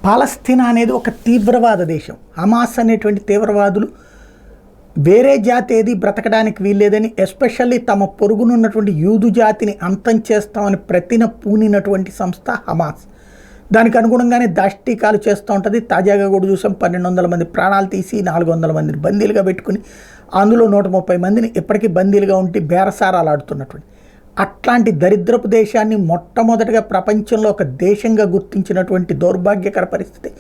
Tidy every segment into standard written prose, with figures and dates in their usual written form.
పాలస్తీనా అనేది ఒక తీవ్రవాద దేశం. హమాస్ అనేటువంటి తీవ్రవాదులు వేరే జాతి ఏది బ్రతకడానికి వీల్లేదని, ఎస్పెషల్లీ తమ పొరుగునున్నటువంటి యూదు జాతిని అంతం చేస్తామని ప్రతిన పూనినటువంటి సంస్థ హమాస్. దానికి అనుగుణంగానే దాష్టీకాలు చేస్తూ ఉంటుంది. తాజాగా కూడా చూసాం, 1200 మంది ప్రాణాలు తీసి 400 మందిని బందీలుగా పెట్టుకుని, అందులో 130 మందిని ఇప్పటికీ బందీలుగా ఉండి బేరసారాలు ఆడుతున్నటువంటి అట్లాంటి దరిద్రపు దేశాన్ని మొట్టమొదటిగా ప్రపంచంలో ఒక దేశంగా గుర్తించినటువంటి దౌర్భాగ్యకర పరిస్థితి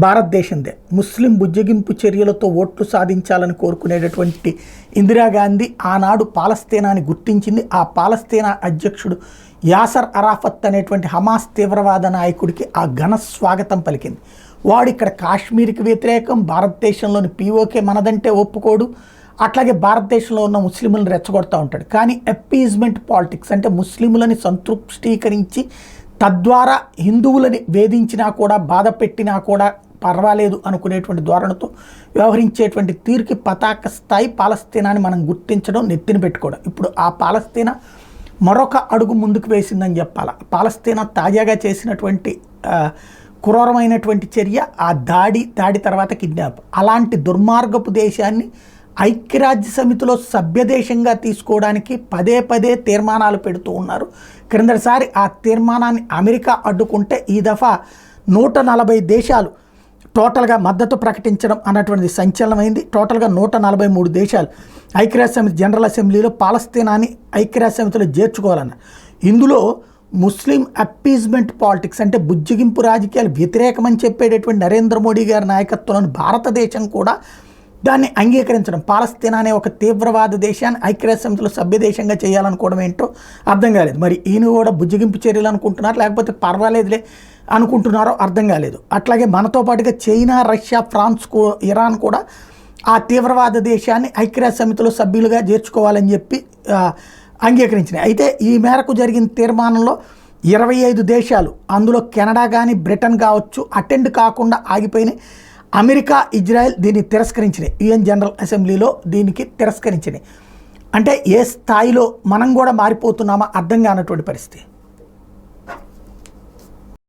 భారతదేశందే. ముస్లిం బుజ్జగింపు చర్యలతో ఓట్లు సాధించాలని కోరుకునేటటువంటి ఇందిరాగాంధీ ఆనాడు పాలస్తీనాని గుర్తించింది. ఆ పాలస్తీనా అధ్యక్షుడు యాసర్ అరాఫత్ అనేటువంటి హమాస్ తీవ్రవాద నాయకుడికి ఆ ఘన స్వాగతం పలికింది. వాడు ఇక్కడ కాశ్మీర్కి వ్యతిరేకం, భారతదేశంలోని పీఓకే మనదంటే ఒప్పుకోడు, అట్లాగే భారతదేశంలో ఉన్న ముస్లింలను రెచ్చగొడతా ఉంటాడు. కానీ అప్పీజ్మెంట్ పాలిటిక్స్ అంటే ముస్లింలని సంతృప్తీకరించి తద్వారా హిందువులని వేధించినా కూడా బాధ పెట్టినా కూడా పర్వాలేదు అనుకునేటువంటి ధోరణితో వ్యవహరించేటువంటి తీరుకి పతాక స్థాయి పాలస్తీనాని మనం గుర్తించడం, నెత్తిన పెట్టుకోవడం. ఇప్పుడు ఆ పాలస్తీనా మరొక అడుగు ముందుకు వేసిందని చెప్పాలి. పాలస్తీనా తాజాగా చేసినటువంటి క్రూరమైనటువంటి చర్య ఆ దాడి తర్వాత కిడ్నాప్. అలాంటి దుర్మార్గపు దేశాన్ని ఐక్యరాజ్య సమితిలో సభ్యదేశంగా తీసుకోవడానికి పదే తీర్మానాలు పెడుతూ ఉన్నారు. క్రిందటిసారి ఆ తీర్మానాన్ని అమెరికా అడ్డుకుంటే ఈ దఫా 140 దేశాలు టోటల్గా మద్దతు ప్రకటించడం అన్నటువంటిది సంచలనమైంది. టోటల్గా 143 దేశాలు ఐక్యరాజ్య సమితి జనరల్ అసెంబ్లీలో పాలస్తీనాని ఐక్యరాజ్య సమితిలో చేర్చుకోవాలన్న. ఇందులో ముస్లిం అప్పీజ్మెంట్ పాలిటిక్స్ అంటే బుజ్జగింపు రాజకీయాలు వ్యతిరేకమని చెప్పేటటువంటి నరేంద్ర మోడీ గారి నాయకత్వంలోని భారతదేశం కూడా దాన్ని అంగీకరించడం, పాలస్తీనా అనే ఒక తీవ్రవాద దేశాన్ని ఐక్యరాజ్య సమితిలో సభ్యదేశంగా చేయాలనుకోవడం ఏంటో అర్థం కాలేదు. మరి ఈయన కూడా బుజ్జగింపు చర్యలు అనుకుంటున్నారు, లేకపోతే పర్వాలేదులే అనుకుంటున్నారో అర్థం కాలేదు. అట్లాగే మనతో పాటుగా చైనా, రష్యా, ఫ్రాన్స్, ఇరాన్ కూడా ఆ తీవ్రవాద దేశాన్ని ఐక్యరాజ్య సమితిలో సభ్యులుగా చేర్చుకోవాలని చెప్పి అంగీకరించినాయి. అయితే ఈ మేరకు జరిగిన తీర్మానంలో 25 దేశాలు, అందులో కెనడా కానీ బ్రిటన్ కావచ్చు, అటెండ్ కాకుండా ఆగిపోయినాయి. అమెరికా, ఇజ్రాయెల్ దీన్ని తిరస్కరించినాయి. యుఎన్ జనరల్ అసెంబ్లీలో దీనికి తిరస్కరించినాయి. అంటే ఏ స్థాయిలో మనం కూడా మారిపోతున్నామా అర్థం కానటువంటి పరిస్థితి.